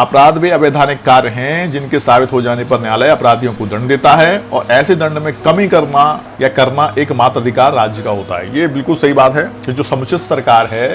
अपराध वे अवैधानिक कार्य हैं जिनके साबित हो जाने पर न्यायालय अपराधियों को दंड देता है और ऐसे दंड में कमी करना या करना एकमात्र अधिकार राज्य का होता है। ये बिल्कुल सही बात है कि जो समुचित सरकार है,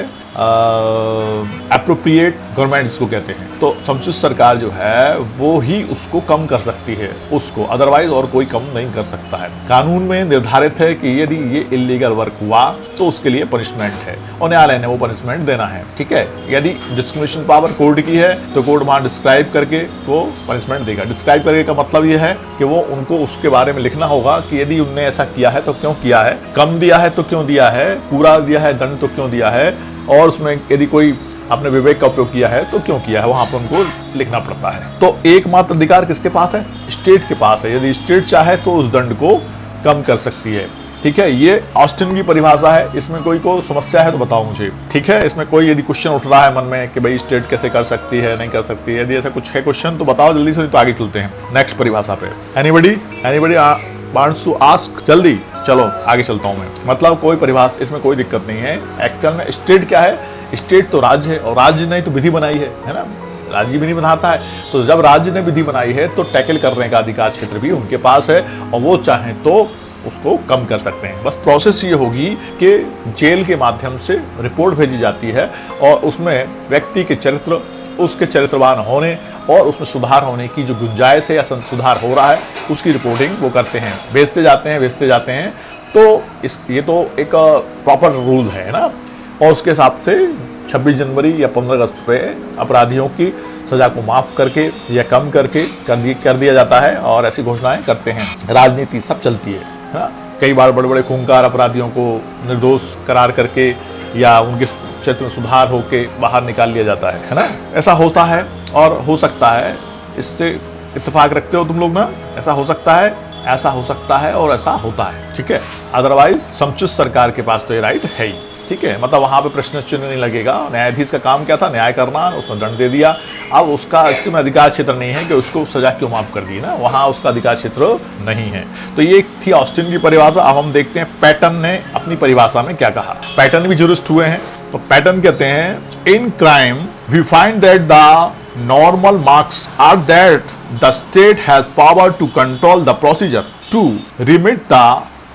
एप्रोप्रिएट गवर्नमेंट इसको कहते हैं, तो समुचित सरकार जो है वो ही उसको कम कर सकती है उसको, अदरवाइज और कोई कम नहीं कर सकता है। कानून में निर्धारित है कि यदि ये इलीगल वर्क हुआ तो उसके लिए पनिशमेंट है और न्यायालय ने वो पनिशमेंट देना है। ठीक है, यदि डिस्क्रिमिनेशन पावर कोर्ट की है तो कोर्ट वहां डिस्क्राइब करके वो पनिशमेंट देगा। डिस्क्राइब करने का मतलब ये है कि वो उनको उसके बारे में लिखना होगा कि यदि उनने ऐसा किया है तो क्यों किया है, कम दिया है तो क्यों दिया है, पूरा दिया है दंड तो क्यों दिया है, और उसमें यदि कोई अपने विवेक का उपयोग किया है तो क्यों किया है, वहां पर उनको लिखना पड़ता है। तो एकमात्र अधिकार किसके पास है? स्टेट के पास है। यदि स्टेट चाहे तो उस दंड को कम कर सकती है। ठीक है, ये ऑस्टिन की परिभाषा है। इसमें कोई को समस्या है तो बताओ मुझे। ठीक है, इसमें कोई यदि क्वेश्चन उठ रहा है मन में कि भाई स्टेट कैसे कर सकती है, नहीं कर सकती है, यदि ऐसा कुछ है क्वेश्चन तो बताओ जल्दी से, तो आगे चलते हैं नेक्स्ट परिभाषा पे। Anybody wants to ask? जल्दी चलो आगे चलता हूं मैं। मतलब कोई परिभाषा, इसमें कोई दिक्कत नहीं है। एक्चुअल में स्टेट क्या है? स्टेट तो राज्य है, और राज्य ने तो विधि बनाई है ना, राज्य विधि बनाता है। तो जब राज्य ने विधि बनाई है तो टैकल करने का अधिकार क्षेत्र भी उनके पास है और वो चाहे तो उसको कम कर सकते हैं। बस प्रोसेस ये होगी कि जेल के माध्यम से रिपोर्ट भेजी जाती है और उसमें व्यक्ति के चरित्र, उसके चरित्रवान होने और उसमें सुधार होने की जो गुंजाइश है या सुधार हो रहा है उसकी रिपोर्टिंग वो करते हैं, भेजते जाते हैं। तो ये तो एक प्रॉपर रूल है ना, और उसके हिसाब से 26 जनवरी या 15 अगस्त पे अपराधियों की सजा को माफ करके या कम करके कर दिया जाता है और ऐसी घोषणाएं करते हैं। राजनीति सब चलती है ना। कई बार बड़े बड़े खूंखार अपराधियों को निर्दोष करार करके या उनके क्षेत्र में सुधार होके बाहर निकाल लिया जाता है ना। ऐसा होता है और हो सकता है, इससे इत्तेफाक रखते हो तुम लोग ना? ऐसा हो सकता है, ऐसा हो सकता है और ऐसा होता है। ठीक है, अदरवाइज समुचित सरकार के पास तो ये राइट है ही। ठीक है, मतलब वहां पे प्रश्न चिन्ह नहीं लगेगा। न्यायाधीश का काम क्या था? न्याय करना, उसने दंड दे दिया। अब उसका इसके में अधिकार क्षेत्र नहीं है कि उसको सजा क्यों माफ कर दी ना, वहां उसका अधिकार क्षेत्र नहीं है। तो ये थी ऑस्टिन की परिभाषा। अब हम देखते हैं पैटर्न ने अपनी परिभाषा में क्या कहा। पैटर्न भी जुरिस्ट हुए हैं, तो पैटर्न कहते हैं in crime we find that the normal marks are that the state has power to control the procedure, to remit the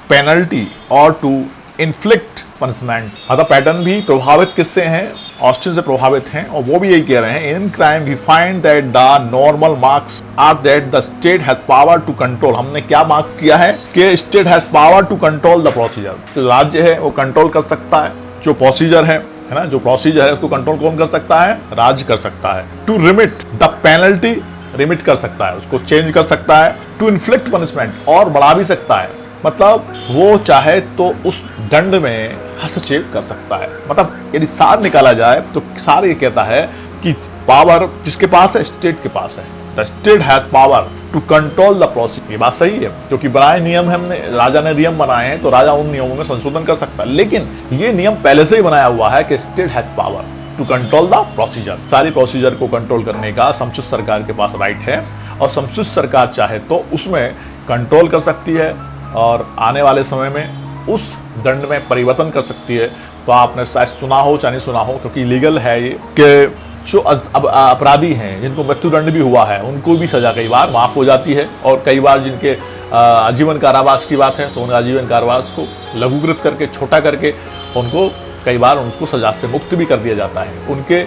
penalty or to inflict punishment। मतलब पैटर्न भी प्रभावित किससे हैं? ऑस्टिन से प्रभावित हैं, और वो भी यही कह रहे हैं in crime we find that the normal marks are that the state has power to control. हमने क्या मार्क किया है कि state has power to control the procedure. जो राज्य है वो कंट्रोल कर सकता है, जो प्रोसीजर है ना, जो प्रोसीजर है उसको कंट्रोल कौन कर सकता है? राज्य कर सकता है। To remit the penalty, remit कर सकता है, उसको चेंज कर सकता है। टू इन्फ्लिक्ट पनिशमेंट, और बढ़ा भी सकता है। मतलब वो चाहे तो उस दंड में हस्तक्षेप कर सकता है। मतलब यदि सार निकाला जाए तो सार ये कहता है कि पावर जिसके पास है? स्टेट के पास है। The state has power to control the procedure. ये बात सही है, क्योंकि बनाए नियम हमने, राजा ने नियम बनाए हैं तो राजा उन नियमों में संशोधन कर सकता है। लेकिन ये नियम पहले से ही बनाया हुआ है कि state has power to control the procedure. सारी प्रोसीजर को कंट्रोल करने का समुचित सरकार के पास राइट है, और समुचित सरकार चाहे तो उसमें कंट्रोल कर सकती है और आने वाले समय में उस दंड में परिवर्तन कर सकती है। तो आपने शायद सुना हो चाहे नहीं सुना हो, क्योंकि लीगल है ये, कि जो अपराधी हैं जिनको मृत्युदंड भी हुआ है उनको भी सजा कई बार माफ हो जाती है, और कई बार जिनके आजीवन कारावास की बात है तो उन आजीवन कारावास को लघुकृत करके, छोटा करके उनको कई बार उनको सजा से मुक्त भी कर दिया जाता है, उनके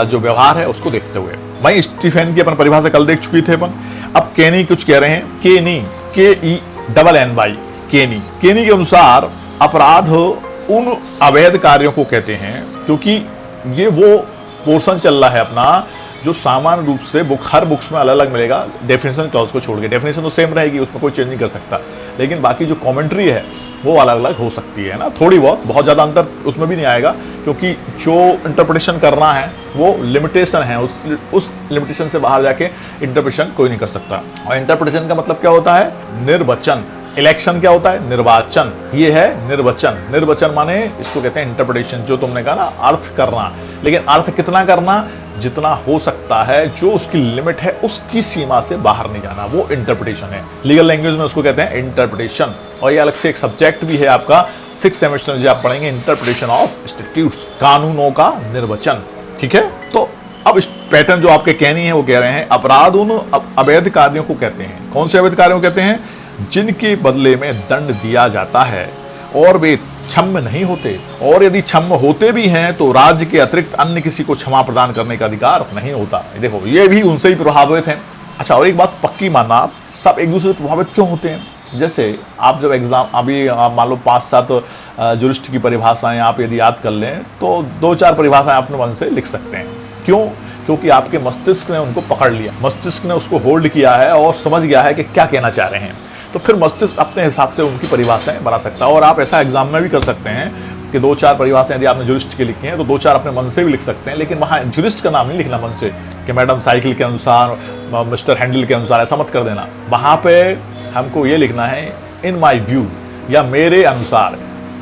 जो व्यवहार है उसको देखते हुए। वहीं स्टीफेन की अपन परिभाषा कल देख चुकी थे अपन। अब केनी कुछ कह रहे हैं, केनी, KENNY, केनी के अनुसार अपराध उन अवैध कार्यों को कहते हैं, क्योंकि ये वो पोर्शन चल रहा है अपना जो सामान्य रूप से हर बुक्स में अलग अलग मिलेगा, डेफिनेशन क्लॉज को छोड़ के। डेफिनेशन तो सेम रहेगी, उसमें कोई चेंज नहीं कर सकता, लेकिन बाकी जो कमेंट्री है वो अलग अलग हो सकती है ना, थोड़ी बहुत ज्यादा अंतर उसमें भी नहीं आएगा, क्योंकि जो इंटरप्रिटेशन करना है वो लिमिटेशन है, उस लिमिटेशन से बाहर जाके इंटरप्रिटेशन कोई नहीं कर सकता। और इंटरप्रिटेशन का मतलब क्या होता है? निर्वचन। इलेक्शन क्या होता है? निर्वाचन। ये है निर्वचन। निर्वचन माने इसको कहते हैं इंटरप्रिटेशन, जो तुमने कहा ना अर्थ करना, लेकिन अर्थ कितना करना? जितना हो सकता है, जो उसकी लिमिट है उसकी सीमा से बाहर नहीं जाना, वो इंटरप्रिटेशन है। लीगल लैंग्वेज में उसको कहते हैं इंटरप्रिटेशन। और ये अलग से एक सब्जेक्ट भी है आपका 6th सेमेस्टर में, आप पढ़ेंगे इंटरप्रिटेशन ऑफ स्टैट्यूट्स, कानूनों का निर्वचन। ठीक है, तो अब इस पैटर्न जो आपके कहनी है वो कह रहे हैं अपराध उन अवैध कार्यों को कहते हैं। कौन से अवैध कार्यों को कहते हैं? जिनके बदले में दंड दिया जाता है और वे क्षम्य नहीं होते, और यदि क्षम्य होते भी हैं तो राज्य के अतिरिक्त अन्य किसी को क्षमा प्रदान करने का अधिकार नहीं होता। देखो ये भी उनसे ही प्रभावित हैं। अच्छा, और एक बात पक्की मानना, आप सब एक दूसरे से प्रभावित क्यों होते हैं? जैसे आप जब एग्जाम, अभी मान लो 5-7 जुरिस्ट की परिभाषाएं आप यदि याद कर लें तो 2-4 परिभाषाएं अपने मन से लिख सकते हैं। क्यों? क्योंकि आपके मस्तिष्क ने उनको पकड़ लिया, मस्तिष्क ने उसको होल्ड किया है और समझ गया है कि क्या कहना चाह रहे हैं। तो फिर मस्तिष्क अपने हिसाब से उनकी परिभाषाएं बना सकता है। और आप ऐसा एग्जाम में भी कर सकते हैं कि 2-4 परिभाषाएं यदि आपने जुरिस्ट की लिखी हैं तो 2-4 अपने मन से भी लिख सकते हैं, लेकिन वहां जुरिस्ट का नाम नहीं लिखना मन से कि मैडम साइकिल के अनुसार, मिस्टर हैंडल के अनुसार, ऐसा मत कर देना। वहां पे हमको ये लिखना है इन माई व्यू या मेरे अनुसार,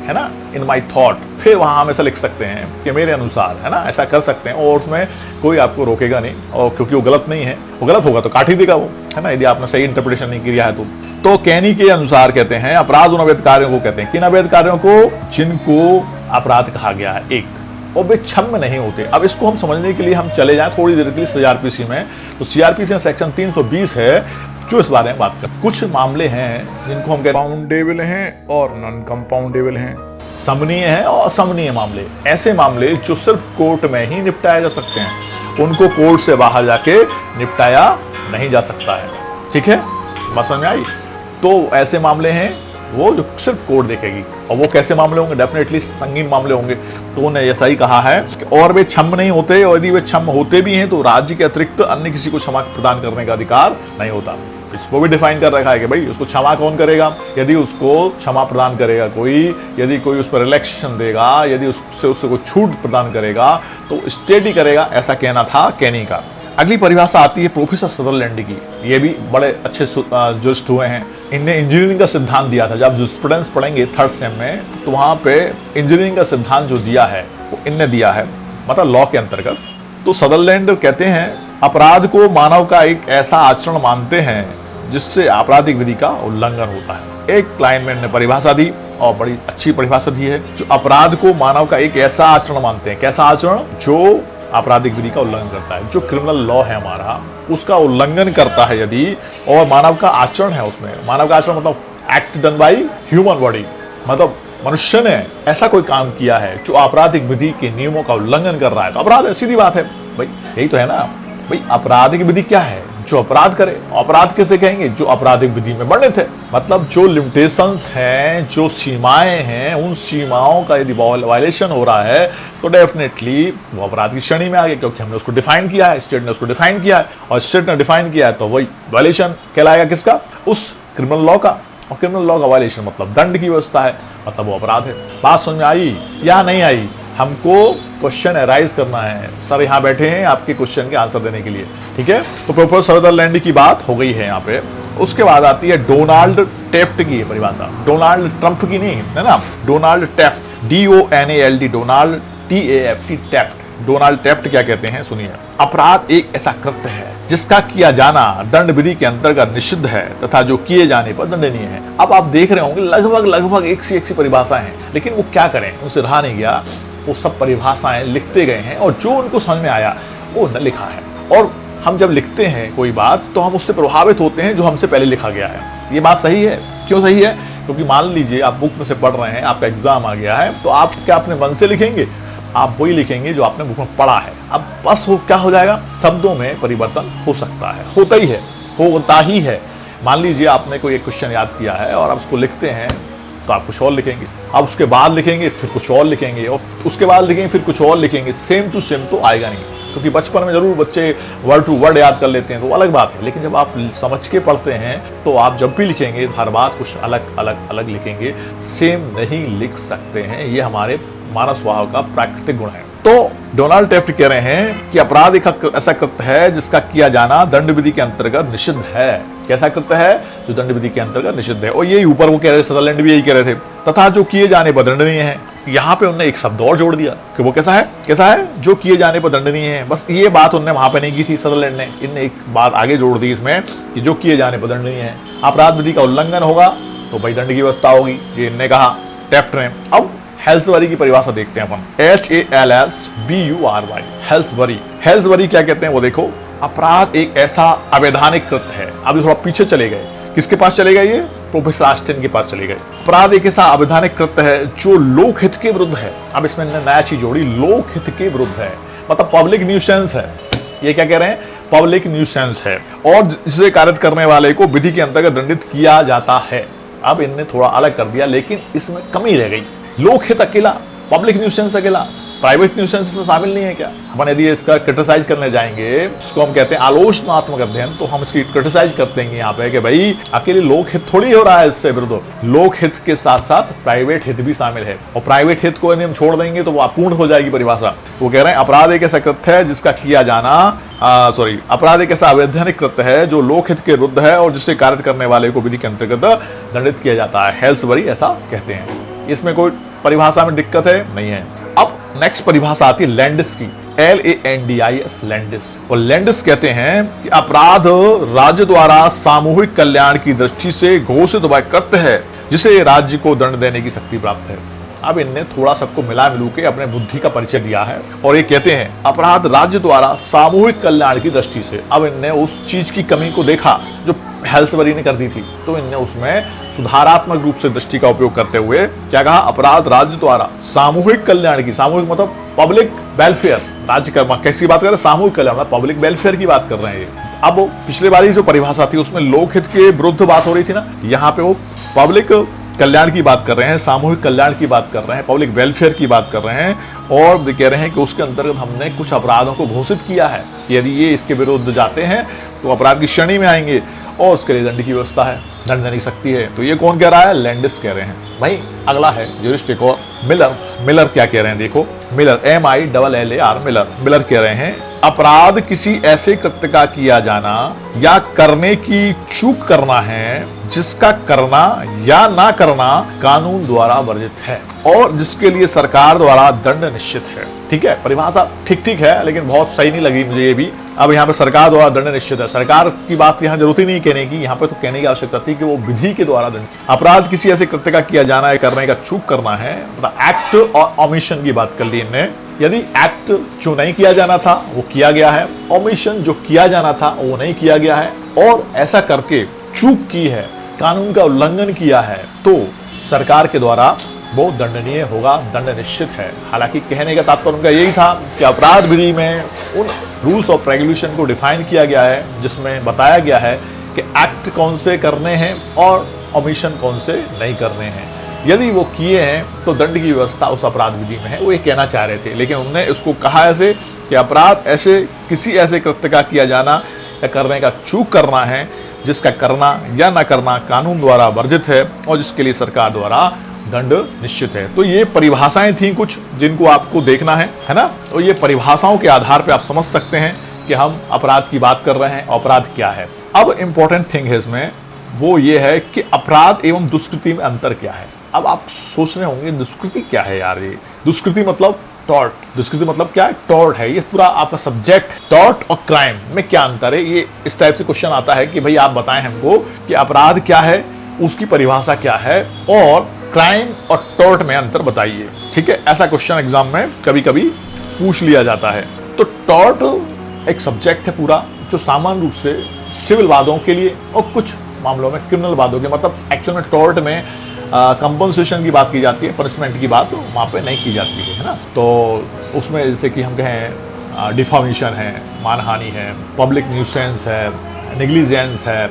है ना, इन माई थॉट। फिर वहां हम ऐसा लिख सकते हैं कि मेरे अनुसार, है ना, ऐसा कर सकते हैं और उसमें कोई आपको रोकेगा नहीं, और क्योंकि वो गलत नहीं है, वो गलत होगा तो काट ही देगा वो, है ना, यदि आपने सही इंटरप्रिटेशन नहीं किया है तो कहनी के अनुसार कहते हैं अपराध उन अवैध कार्यों को कहते हैं। किन अवैध कार्यों को? जिनको अपराध कहा गया है एक, और वे क्षम्य नहीं होते। अब इसको हम समझने के लिए हम चले जाएं थोड़ी देर के लिए सीआरपीसी में। तो सीआरपीसी में सेक्शन 320 है जो इस बारे में बात कर, कुछ मामले हैं जिनको हम कंपाउंडेबल हैं और नॉन कंपाउंडेबल हैं। समनीय है और असमनीय मामले, ऐसे मामले जो सिर्फ कोर्ट में ही निपटाए जा सकते हैं, उनको कोर्ट से बाहर जाके निपटाया नहीं जा सकता है। ठीक है, बात समझ में आई? तो ऐसे मामले हैं वो जो सिर्फ कोर्ट देखेगी, और वो कैसे मामले होंगे? डेफिनेटली संगीन मामले होंगे। तो उन्हें ऐसा ही कहा है कि और वे क्षम्य नहीं होते, और यदि वे क्षम्य होते भी हैं तो राज्य के अतिरिक्त अन्य किसी को क्षमा प्रदान करने का अधिकार नहीं होता। इसको भी डिफाइन कर रखा है कि भाई उसको क्षमा कौन करेगा? यदि उसको क्षमा प्रदान करेगा कोई, यदि कोई उस पर रिलैक्सेशन देगा, यदि उससे कोई छूट प्रदान करेगा तो स्टेट ही करेगा, ऐसा कहना था कैनी का। अगली परिभाषा आती है प्रोफेसर सदरलैंड की। ये भी बड़े अच्छे जुरिस्ट हुए हैं। इनने इंजीनियरिंग का सिद्धांत दिया था। जब जुरिस्प्रूडेंस पढ़ेंगे 3rd सेम में तो वहां पे इंजीनियरिंग का सिद्धांत जो दिया है वो इनने दिया है, मतलब लॉ के अंतर्गत। तो सदरलैंड कहते हैं अपराध को मानव का एक ऐसा आचरण मानते हैं जिससे आपराधिक विधि का उल्लंघन होता है। एक क्लाइनमैन ने परिभाषा दी और बड़ी अच्छी परिभाषा दी है, जो अपराध को मानव का एक ऐसा आचरण मानते हैं। कैसा आचरण? जो आपराधिक विधि का उल्लंघन करता है, जो क्रिमिनल लॉ है हमारा उसका उल्लंघन करता है यदि, और मानव का आचरण है उसमें। मानव का आचरण मतलब act done by human body, मतलब मनुष्य ने ऐसा कोई काम किया है जो आपराधिक विधि के नियमों का उल्लंघन कर रहा है तो अपराध है। सीधी बात है भाई, यही तो है ना भाई। आपराधिक विधि क्या है? जो अपराध करे। अपराध किसे कहेंगे? जो आपराधिक विधि में वर्णित है, मतलब जो लिमिटेशंस हैं, जो सीमाएं हैं, उन सीमाओं का यदि वायलेशन हो रहा है तो डेफिनेटली वो अपराध की श्रेणी में आ गया, क्योंकि हमने उसको डिफाइन किया है, स्टेट ने उसको डिफाइन किया है, और स्टेट ने डिफाइन किया है तो वही वायलेशन कहलाएगा। किसका? उस क्रिमिनल लॉ का। और क्रिमिनल लॉ का वायलेशन मतलब दंड की व्यवस्था है, मतलब वो अपराध है। बात समझ में आई या नहीं आई? हमको क्वेश्चन अराइज करना है। सर यहाँ बैठे हैं आपके क्वेश्चन के आंसर देने के लिए, ठीक है। तो प्रोफेसर सदरलैंड की बात हो गई है यहाँ पे। उसके बाद आती है डोनाल्ड टेफ्ट की परिभाषा। डोनाल्ड ट्रंप की नहीं है ना, Donald Taft, DONALD, Donald TAFT, Taft. Donald Taft क्या कहते हैं सुनिए। अपराध एक ऐसा कृत्य है जिसका किया जाना दंड विधि के अंतर्गत निषिद्ध है तथा जो किए जाने पर दंडनीय है। अब आप देख रहे होंगे लगभग एक सी परिभाषाएं हैं, लेकिन वो क्या करें, उनसे रहा नहीं गया, वो सब परिभाषाएं लिखते गए हैं और जो उनको समझ में आया वो न लिखा है। और हम जब लिखते हैं कोई बात तो हम उससे प्रभावित होते हैं जो हमसे पहले लिखा गया है। ये बात सही है। क्यों सही है? क्योंकि मान लीजिए आप बुक में से पढ़ रहे हैं, आपका एग्जाम आ गया है, तो आप क्या अपने मन से लिखेंगे? आप वही लिखेंगे जो आपने बुक में पढ़ा है। अब बस क्या हो जाएगा, शब्दों में परिवर्तन हो सकता है, होता ही है। मान लीजिए आपने कोई एक क्वेश्चन याद किया है और आप उसको लिखते हैं तो आप कुछ और लिखेंगे, आप उसके बाद लिखेंगे फिर कुछ और लिखेंगे, और उसके बाद लिखेंगे फिर कुछ और लिखेंगे। सेम टू सेम तो आएगा नहीं, क्योंकि बचपन में जरूर बच्चे वर्ड टू वर्ड याद कर लेते हैं तो अलग बात है, लेकिन जब आप समझ के पढ़ते हैं तो आप जब भी लिखेंगे हर बात कुछ अलग लिखेंगे, सेम नहीं लिख सकते हैं। ये हमारे मानव स्वभाव का प्राकृतिक गुण है। तो डोनाल्ड टेफ्ट कह रहे हैं कि अपराध एक ऐसा कृत्य है जिसका किया जाना दंड विधि के अंतर्गत निषिद्ध है। कैसा कृत्य है? जो दंड विधि के अंतर्गत निषिद्ध है। और यही ऊपर वो कह रहे थे, सदरलैंड भी यही कह रहे थे, तथा जो किए जाने पर दंडनीय है। यहाँ पे उन्होंने एक शब्द और जोड़ दिया कि वो कैसा है? जो किए जाने पर दंडनीय है। बस ये बात उन्होंने वहां पे नहीं की थी सदरलैंड ने, इनने एक बात आगे जोड़ दी इसमें कि जो किए जाने पर दंडनीय है। अपराध विधि का उल्लंघन होगा तो भाई दंड की व्यवस्था होगी, ये इनने कहा टेफ्ट ने। अब हेल्सबरी की परिभाषा देखते हैं अपन, HALSBURY, हेल्सबरी। हेल्सबरी क्या कहते हैं वो देखो, अपराध एक ऐसा अवैधानिक कृत्य है। अभी थोड़ा पीछे चले गए, किसके पास चले गए, ये प्रोफेसर ऑस्टिन के पास चले गए। अपराध एक ऐसा अवैधानिक कृत्य है जो लोकहित के विरुद्ध है। अब इसमें नया चीज जोड़ी, लोकहित के विरुद्ध है, मतलब पब्लिक न्यूसेंस है। ये क्या कह रहे हैं, पब्लिक न्यूसेंस है, और जिसे कारित करने वाले को विधि के अंतर्गत दंडित किया जाता है। अब इनने थोड़ा अलग कर दिया, लेकिन इसमें कमी रह गई। लोकहित अकेला, पब्लिक न्यूसेंस अकेला, प्राइवेट न्यूसेंस इसमें शामिल नहीं है क्या? अपन यदि इसका क्रिटिसाइज करने जाएंगे, इसको हम कहते हैं आलोचनात्मक अध्ययन, तो हम इसकी क्रिटिसाइज करते हैं यहाँ पे कि भाई अकेले लोकहित थोड़ी हो रहा है इससे विरुद्ध, लोकहित के साथ साथ प्राइवेट हित भी शामिल है, और प्राइवेट हित को यदि हम छोड़ देंगे तो वो अपूर्ण हो जाएगी परिभाषा। वो कह रहे हैं अपराध एक ऐसा कृत्य है जिसका किया जाना अपराध एक ऐसा अवैधानिक कृत्य है जो लोकहित के विरुद्ध है और जिसे कारित करने वाले को विधि के अंतर्गत दंडित किया जाता है। हेल्सबरी ऐसा कहते हैं। इसमें कोई परिभाषा में दिक्कत है नहीं है। अब नेक्स्ट परिभाषा आती है लैंडिस की, LANDIS, लैंडिस। और लैंडिस कहते हैं कि अपराध राज्य द्वारा सामूहिक कल्याण की दृष्टि से घोषित वह कृत्य है जिसे राज्य को दंड देने की शक्ति प्राप्त है। अब इनने थोड़ा सबको मिला मिलू के अपने बुद्धि का परिचय दिया है, और ये कहते हैं अपराध राज्य द्वारा सामूहिक कल्याण की दृष्टि से। अब इनने उस चीज की कमी को देखा जो हेल्सबरी ने कर दी थी, तो इनने उसमें सुधारात्मक रूप से दृष्टि का उपयोग करते हुए क्या कहा, अपराध राज्य द्वारा सामूहिक कल्याण की, सामूहिक मतलब पब्लिक वेलफेयर, राज्य कर्म कैसी बात कर रहे हैं, सामूहिक कल्याण मतलब पब्लिक वेलफेयर की बात कर रहे हैं। अब पिछले बारी जो परिभाषा थी उसमें लोकहित के विरुद्ध बात हो रही थी ना, यहाँ पे वो पब्लिक कल्याण की बात कर रहे हैं, सामूहिक कल्याण की बात कर रहे हैं, पब्लिक वेलफेयर की बात कर रहे हैं, और कह रहे हैं कि उसके अंतर्गत हमने कुछ अपराधों को घोषित किया है कि यदि ये इसके विरुद्ध जाते हैं तो अपराध की श्रेणी में आएंगे और उसके लिए दंड की व्यवस्था है, दंड देने की शक्ति है। तो ये कौन कह रहा है, लैंडिस कह रहे हैं। भाई अगला है ज्यूरिस्ट और मिलर। मिलर क्या कह रहे हैं देखो, मिलर MILLAR, मिलर कह रहे हैं अपराध किसी ऐसे कृत्य का किया जाना या करने की चूक करना है जिसका करना या ना करना कानून द्वारा वर्जित है और जिसके लिए सरकार द्वारा दंड निश्चित है। ठीक है, परिभाषा ठीक ठीक है, लेकिन बहुत सही नहीं लगी मुझे ये भी। अब यहाँ पे सरकार द्वारा दंड निश्चित है, सरकार की बात यहाँ जरूरत ही नहीं कहने की, यहाँ पे तो कहने की आवश्यकता थी कि वो विधि के द्वारा दंड। अपराध किसी ऐसे कृत्य का किया जाना है, करने का चूक करना है, मतलब एक्ट और ओमिशन की बात कर ली इनने। यदि एक्ट जो नहीं किया जाना था वो किया गया है, ओमिशन जो किया जाना था वो नहीं किया गया है, और ऐसा करके चूक की है, कानून का उल्लंघन किया है, तो सरकार के द्वारा वो दंडनीय होगा, दंड निश्चित है। हालांकि कहने का तात्पर्य उनका यही था कि अपराध विधि में उन रूल्स ऑफ रेगुलेशन को डिफाइन किया गया है जिसमें बताया गया है कि एक्ट कौन से करने हैं और ओमिशन कौन से नहीं करने हैं। यदि वो किए हैं तो दंड की व्यवस्था उस अपराध विधि में है, वो ये कहना चाह रहे थे। लेकिन उन्होंने इसको कहा ऐसे कि अपराध ऐसे किसी ऐसे कृत्य का किया जाना या करने का चूक करना है जिसका करना या न करना कानून द्वारा वर्जित है और जिसके लिए सरकार द्वारा दंड निश्चित है। तो ये परिभाषाएं थी कुछ जिनको आपको देखना है ना। तो ये परिभाषाओं के आधार पर आप समझ सकते हैं कि हम अपराध की बात कर रहे हैं, अपराध क्या है। अब इंपॉर्टेंट थिंग है इसमें वो ये है कि अपराध एवं दुष्कृति में अंतर क्या है। अब आप सोच रहे होंगे दुष्कृति क्या है यार, ये दुष्कृति मतलब टॉर्ट, दुष्कृति मतलब क्या है, टॉर्ट है। ये पूरा आपका सब्जेक्ट, टॉर्ट और क्राइम में क्या अंतर है, ये इस टाइप से क्वेश्चन आता है कि भाई आप बताएं हमको कि अपराध क्या है, उसकी परिभाषा क्या है, और क्राइम और टॉर्ट में अंतर बताइए। ठीक है, ऐसा क्वेश्चन एग्जाम में कभी कभी पूछ लिया जाता है। तो टॉर्ट एक सब्जेक्ट है पूरा जो सामान्य रूप से सिविल वादों के लिए और कुछ मामलों में क्रिमिनल वादों के, मतलब एक्चुअल में टॉर्ट में कंपनसेशन की बात की जाती है, पनिशमेंट की बात वहां पे नहीं की जाती है ना। तो उसमें जैसे कि हम कहें डिफॉर्मेशन है, मानहानि है, पब्लिक न्यूसेंस है, नेग्लिजेंस है,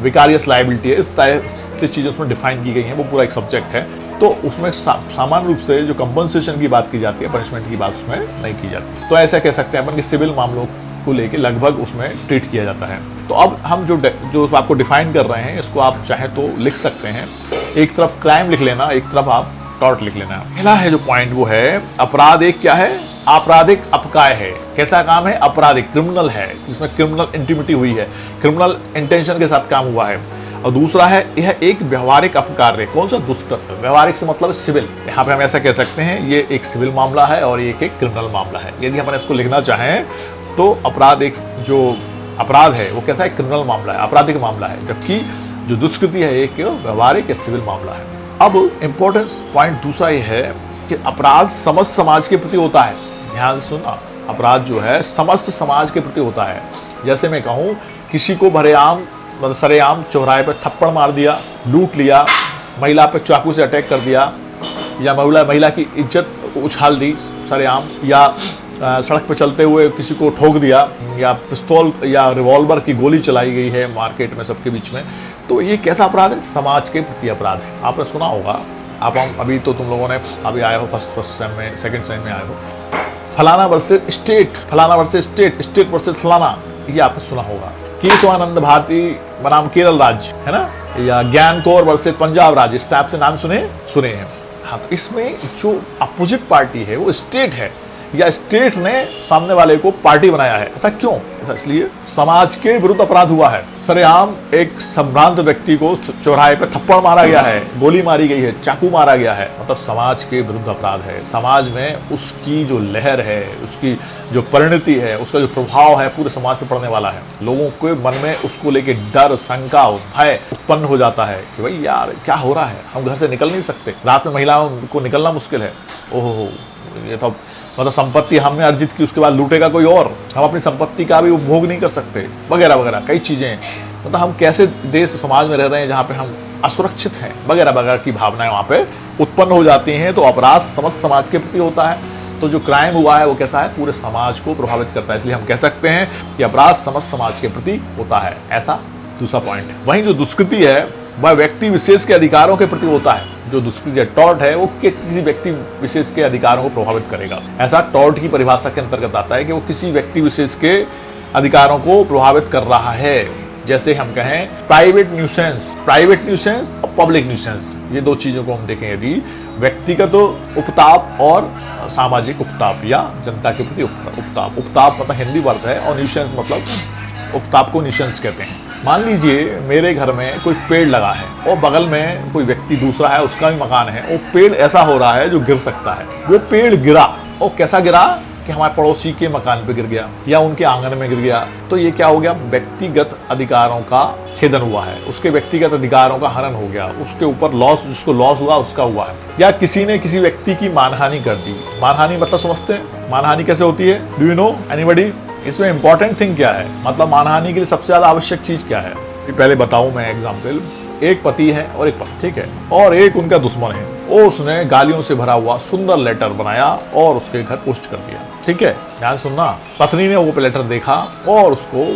विकारियस लायबिलिटी है, इस तरह से चीजें उसमें डिफाइन की गई हैं। वो पूरा एक सब्जेक्ट है। तो उसमें सामान्य रूप से जो कंपनसेशन की बात की जाती है, पनिशमेंट की बात उसमें नहीं की जाती। तो ऐसा कह सकते हैं अपन कि सिविल मामलों को लेके लगभग उसमें ट्रीट किया जाता है। तो अब हम जो आपको डिफाइन कर रहे हैं इसको आप चाहे तो लिख सकते हैं, एक तरफ क्राइम लिख लेना, एक तरफ आप टॉर्ट लिख लेना। पहला है जो पॉइंट वो है अपराध एक क्या है, आपराधिक अपकाय है। कैसा काम है, अपराधिक, क्रिमिनल है, जिसमें क्रिमिनल इंटिमिटी हुई है, क्रिमिनल इंटेंशन के साथ काम हुआ है। और दूसरा है यह एक व्यवहारिक अपकार्य। कौन सा, दुष्कृत्य। व्यवहारिक से मतलब सिविल, यहाँ पे हम ऐसा कह सकते हैं ये एक सिविल मामला है और ये एक क्रिमिनल मामला है। यदि हम इसको लिखना चाहें तो अपराध एक जो अपराध है वो कैसा है, क्रिमिनल मामला है, आपराधिक मामला है, जबकि जो दुष्कृति है एक व्यवहारिक या सिविल मामला है। अब इंपॉर्टेंस पॉइंट दूसरा ये है कि अपराध समस्त समाज के प्रति होता है। ध्यान से सुनना, अपराध जो है समस्त समाज के प्रति होता है। जैसे मैं कहूं, किसी को भरेआम मतलब सरेआम चौराहे पर थप्पड़ मार दिया, लूट लिया, महिला पे चाकू से अटैक कर दिया, या महिला की इज्जत उछाल दी सरेआम, या सड़क पर चलते हुए किसी को ठोक दिया, या पिस्तौल या रिवॉल्वर की गोली चलाई गई है मार्केट में सबके बीच में, तो ये कैसा अपराध है? समाज के प्रति अपराध है। आपने सुना होगा, आप अभी तो तुम लोगों ने अभी आए हो फर्स्ट सेम में, सेकंड सेम में आए हो, फलाना वर्सेस स्टेट, फलाना वर्सेस स्टेट, स्टेट वर्सेस फलाना, ये आपने सुना होगा। केशवानंद भारती बनाम केरल राज्य, है ना, या ज्ञान कौर वर्सेस पंजाब राज्य, इस टाइप से नाम सुने हैं। हाँ, इसमें जो अपोजिट पार्टी है वो स्टेट है, या स्टेट ने सामने वाले को पार्टी बनाया है। ऐसा क्यों? ऐसा इसलिए समाज के विरुद्ध अपराध हुआ है। सरेआम एक संभ्रांत व्यक्ति को चौराहे पे थप्पड़ मारा गया है, गोली मारी गई है, चाकू मारा गया है, मतलब समाज के विरुद्ध अपराध है। समाज में उसकी जो लहर है, उसकी जो परिणति है, उसका जो प्रभाव है पूरे समाज पे पड़ने वाला है। लोगों के मन में उसको लेके डर, शंका, भय उत्पन्न हो जाता है कि भाई यार क्या हो रहा है, हम घर से निकल नहीं सकते, रात में महिलाओं को निकलना मुश्किल है, ओहो ये तो मतलब संपत्ति हमने अर्जित की, उसके बाद लूटेगा कोई और, हम अपनी संपत्ति का भी उपभोग नहीं कर सकते, वगैरह वगैरह कई चीजें। मतलब हम कैसे देश समाज में रह रहे हैं जहां पे हम असुरक्षित हैं, वगैरह वगैरह की भावनाएं वहां पे उत्पन्न हो जाती हैं। तो अपराध समस्त समाज के प्रति होता है। तो जो क्राइम हुआ है वो कैसा है? पूरे समाज को प्रभावित करता है। इसलिए हम कह सकते हैं कि अपराध समस्त समाज के प्रति होता है। ऐसा दूसरा पॉइंट है। वहीं जो दुष्कृति है वह व्यक्ति विशेष के अधिकारों के प्रति होता है। जो दुष्कृति टॉर्ट है वो किसी व्यक्ति विशेष के अधिकारों को प्रभावित करेगा। ऐसा टॉर्ट की परिभाषा के अंतर्गत आता है कि वो किसी व्यक्ति विशेष के अधिकारों को प्रभावित कर रहा है। जैसे हम कहें प्राइवेट न्यूसेंस और पब्लिक न्यूसेंस, ये दो चीजों को हम देखें यदि, व्यक्तिगत उपताप और सामाजिक उपताप या जनता के प्रति उपताप। उपताप मतलब हिंदी वर्ड है और न्यूसेंस मतलब उपताप को न्यूसेंस कहते हैं। मान लीजिए मेरे घर में कोई पेड़ लगा है और बगल में कोई व्यक्ति दूसरा है, उसका भी मकान है, वो पेड़ ऐसा हो रहा है जो गिर सकता है। वो पेड़ गिरा और कैसा गिरा कि हमारे पड़ोसी के मकान पे गिर गया या उनके आंगन में गिर गया। तो ये क्या हो गया? व्यक्तिगत अधिकारों का छेदन हुआ है, उसके व्यक्तिगत अधिकारों का हनन हो गया, उसके ऊपर लॉस, जिसको लॉस हुआ उसका हुआ है। या किसी ने किसी व्यक्ति की मानहानि कर दी। मानहानि मतलब समझते हैं मानहानि कैसे होती है? Do you know anybody? इसमें इंपॉर्टेंट थिंग क्या है, मतलब मानहानि के लिए सबसे ज्यादा आवश्यक चीज क्या है? पहले बताऊं मैं एग्जाम्पल। एक पति है और एक पत्नी, ठीक है, और एक उनका दुश्मन है। और उसने गालियों से भरा हुआ सुंदर लेटर बनाया और उसके घर पोस्ट कर दिया। ठीक है, ध्यान सुनना। पत्नी ने वो लेटर देखा और उसको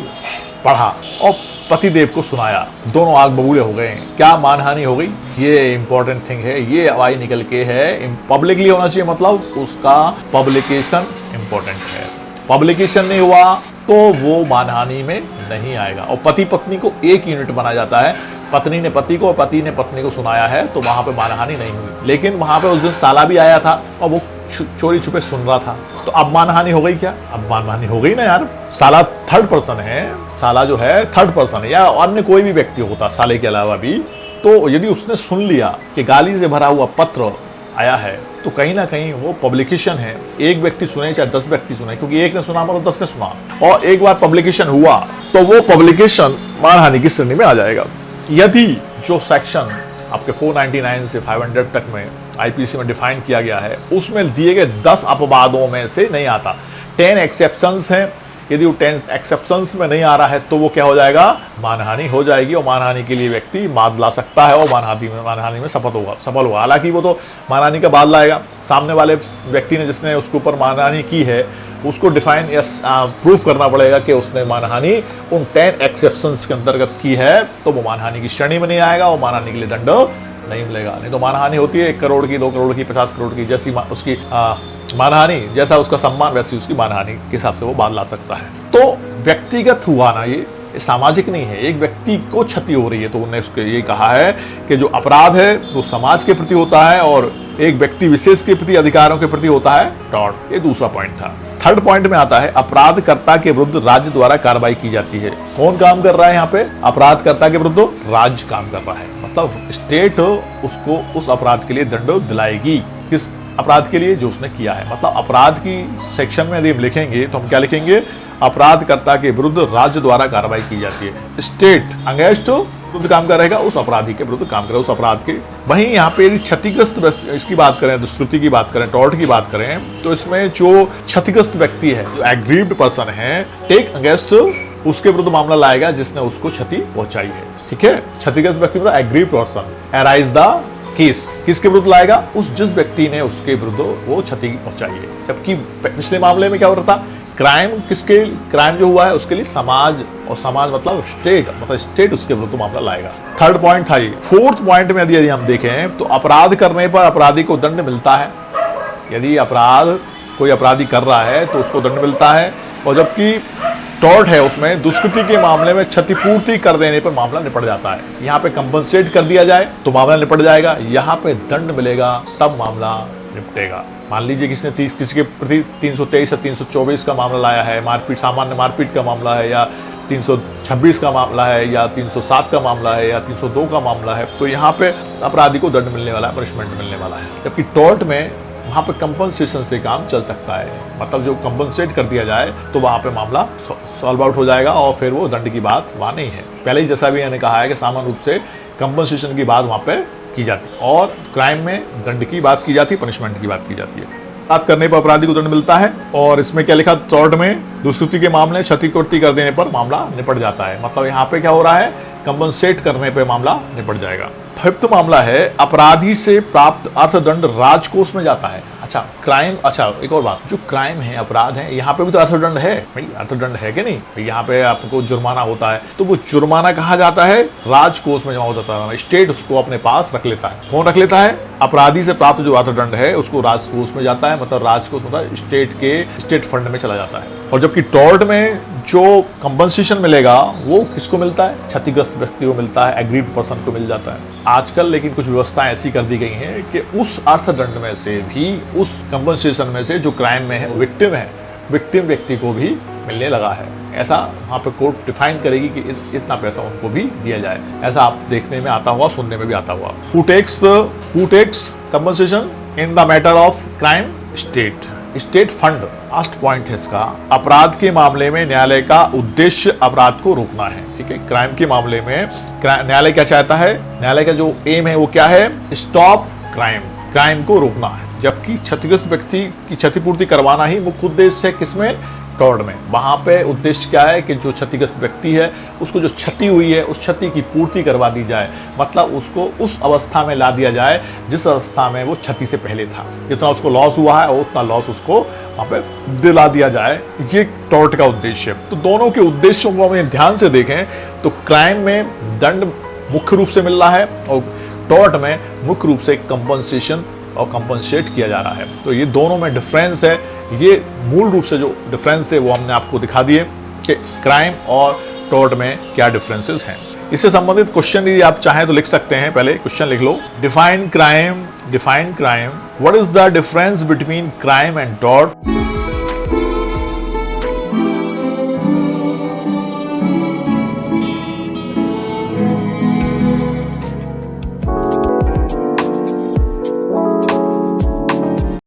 पढ़ा और पतिदेव को सुनाया। दोनों आग बबूले हो गए। क्या मानहानि हो गई? ये इंपॉर्टेंट थिंग है। ये हवाई निकल के है, पब्लिकली होना चाहिए, मतलब उसका पब्लिकेशन इंपॉर्टेंट है। पब्लिकेशन नहीं हुआ तो वो मानहानि में नहीं आएगा। और पति पत्नी को एक यूनिट बनाया जाता है। पत्नी ने पति को और पति ने पत्नी को सुनाया है तो वहां पे मानहानि नहीं हुई। लेकिन वहां पे उस दिन साला भी आया था और वो चोरी छुपे सुन रहा था, तो अब मानहानि हो गई क्या? अब मानहानि हो गई ना यार। साला थर्ड पर्सन है, साला जो है थर्ड पर्सन है, या अन्य कोई भी व्यक्ति होता साले के अलावा भी, तो यदि उसने सुन लिया कि गाली से भरा हुआ पत्र आया है तो कहीं ना कहीं वो पब्लिकेशन है। एक व्यक्ति सुने चाहे 10 व्यक्ति सुने, क्योंकि एक ने सुना मतलब 10 ने सुना, और एक बार पब्लिकेशन हुआ तो वो पब्लिकेशन मानहानि की श्रेणी में आ जाएगा। यदि जो सेक्शन आपके 499 से 500 तक में आईपीसी में डिफाइन किया गया है उसमें दिए गए 10 अपवादों में से नहीं आता, 10 एक्सेप्शंस हैं, यदि वो 10 एक्सेप्शंस में नहीं आ रहा है तो वो क्या हो जाएगा? मानहानि हो जाएगी। और मानहानि के लिए व्यक्ति बाद ला सकता है और मानहानि में सफल होगा। हालांकि वो तो मानहानि का बाद लाएगा, सामने वाले व्यक्ति ने जिसने उसके ऊपर मानहानि की है उसको डिफाइन या प्रूफ करना पड़ेगा कि उसने मानहानि उन 10 एक्सेप्शंस के अंतर्गत की है, तो वो मानहानि की श्रेणी में नहीं आएगा और मानहानि के लिए दंड नहीं मिलेगा। नहीं तो मानहानि होती है 1 करोड़ की, 2 करोड़ की, 50 करोड़ की, जैसी उसकी मानहानि, जैसा उसका सम्मान वैसी उसकी मानहानि के हिसाब से वो बाद ला सकता है। तो व्यक्तिगत हुआ ना, ये सामाजिक नहीं है, एक व्यक्ति को क्षति हो रही है। तो उन्होंने उसके ये कहा है कि जो अपराध है वो समाज के प्रति होता है और एक व्यक्ति विशेष के प्रति अधिकारों के प्रति होता है टॉर्ट। ये दूसरा पॉइंट था। थर्ड पॉइंट में आता है अपराधकर्ता के विरुद्ध राज्य द्वारा कार्रवाई की जाती है। कौन काम कर रहा है यहाँ पे? अपराधकर्ता के विरुद्ध राज्य काम कर रहा है, मतलब स्टेट उसको उस अपराध के लिए दंड दिलाएगी। किस अपराध के लिए? जो उसने किया है। मतलब अपराध की सेक्शन में यदि हम लिखेंगे तो हम क्या लिखेंगे? अपराधकर्ता के विरुद्ध राज्य द्वारा कार्रवाई की जाती है। स्टेट अगेंस्ट विरुद्ध काम करेगा, उस अपराधी के विरुद्ध काम करेगा, उस अपराध के। वहीं यहाँ पे यदि क्षतिग्रस्त इसकी बात करें, दुष्कृति की बात करें, टॉर्ट की बात करें, तो इसमें जो क्षतिग्रस्त व्यक्ति है, जो एग्रीव्ड पर्सन है, टेक अगेंस्ट, उसके विरुद्ध मामला लाएगा जिसने उसको क्षति पहुंचाई है। ठीक है, क्षतिग्रस्त व्यक्ति मतलब aggrieved person, arise the case, किसके विरुद्ध लाएगा? जिस व्यक्ति ने उसके विरुद्ध वो क्षति पहुंचाई है। जबकि पिछले मामले में क्या हो रहा था? क्राइम जो हुआ है उसके लिए समाज, और समाज मतलब स्टेट उसके विरुद्ध मामला लाएगा। थर्ड पॉइंट था ये। फोर्थ पॉइंट में यदि हम देखें तो अपराध करने पर अपराधी को दंड मिलता है। यदि कोई अपराधी कर रहा है तो उसको दंड मिलता है, और जबकि टॉर्ट है उसमें दुष्कृति के मामले में क्षतिपूर्ति कर देने पर मामला निपट जाता है। यहाँ पे कंपनसेट कर दिया जाए तो मामला निपट जाएगा, यहाँ पे दंड मिलेगा तब मामला निपटेगा। मान लीजिए किसी के प्रति 323 या 324 का मामला लाया है, सामान्य मारपीट का मामला है, या 326 का मामला है, या 307 का मामला है, या 302 का मामला है, तो यहाँ पे अपराधी को दंड मिलने वाला है, पनिशमेंट मिलने वाला है। जबकि टॉर्ट में वहां पे कंपनसेशन से काम चल सकता है, मतलब जो कंपनसेट कर दिया जाए तो वहां पे मामला सॉल्व आउट हो जाएगा, और फिर वो दंड की बात वहां नहीं है। पहले ही जैसा भी मैंने कहा है कि सामान्य रूप से कंपनसेशन की बात वहां पे की जाती है, और क्राइम में दंड की बात की जाती है, पनिशमेंट की बात की जाती है। अपराध करने पर अपराधी को दंड मिलता है, और इसमें क्या लिखा टॉर्ट में? दुष्कृति के मामले क्षतिपूर्ति कर देने पर मामला निपट जाता है। मतलब यहाँ पे क्या हो रहा है? कंपनसेट करने पे मामला निपट जाएगा। फिफ्थ मामला है अपराधी से प्राप्त अर्थदंड राजकोष में जाता है। अच्छा, एक और बात, जो क्राइम है, अपराध है, यहाँ पे भी तो अर्थदंड है भाई, अर्थदंड है कि नहीं भाई? यहाँ पे आपको जुर्माना होता है, तो वो जुर्माना कहाँ जाता है? राजकोष में जमा हो जाता है। स्टेट उसको अपने पास रख लेता है। कौन रख लेता है? अपराधी से प्राप्त जो अर्थदंड है उसको राजकोष में जाता है, मतलब राजकोष मतलब स्टेट फंड में चला जाता है। और जबकि टॉर्ट में जो कंपनसेशन मिलेगा वो किसको मिलता है? क्षतिग्रस्त व्यक्ति को मिलता है, एग्रीव्ड पर्सन को मिल जाता है। आजकल लेकिन कुछ व्यवस्थाएं ऐसी कर दी गई हैं कि उस अर्थदंड में से भी, उस कंपनसेशन में से जो क्राइम में है, विक्टिम व्यक्ति को भी मिलने लगा है। ऐसा वहां पे कोर्ट डिफाइन करेगी कि इतना पैसा उनको भी दिया जाए। ऐसा आप देखने में आता हुआ, सुनने में भी आता हुआ। Who takes compensation in the matter of crime? State fund. Last point है इसका। अपराध के मामले में न्यायालय का उद्देश्य अपराध को रोकना है। ठीक है, क्राइम के मामले में न्यायालय क्या चाहता है? न्यायालय का जो एम है वो क्या है? स्टॉप क्राइम को रोकना है। जबकि क्षतिग्रस्त व्यक्ति की क्षतिपूर्ति करवाना ही मुख्य उद्देश्य है। किसमें? टॉर्ट में। वहां पे उद्देश्य क्या है कि जो क्षतिग्रस्त व्यक्ति है उसको जो क्षति हुई है उस क्षति की पूर्ति करवा दी जाए, मतलब उसको उस अवस्था में ला दिया जाए जिस अवस्था में वो क्षति से पहले था। जितना उसको लॉस हुआ है उतना लॉस उसको वहां पे दिला दिया जाए, ये टॉर्ट का उद्देश्य है। तो दोनों के उद्देश्यों को हमें ध्यान से देखें तो क्राइम में दंड मुख्य रूप से मिल रहा है, और टॉर्ट में मुख्य रूप से कंपनसेशन और कंपनसेट किया जा रहा है। तो ये दोनों में डिफरेंस है। ये मूल रूप से जो डिफरेंस है वो हमने आपको दिखा दिए कि क्राइम और टॉर्ट में क्या डिफरेंसेस हैं। इससे संबंधित क्वेश्चन यदि आप चाहें तो लिख सकते हैं। पहले क्वेश्चन लिख लो। Define crime. What is the difference between crime and tort?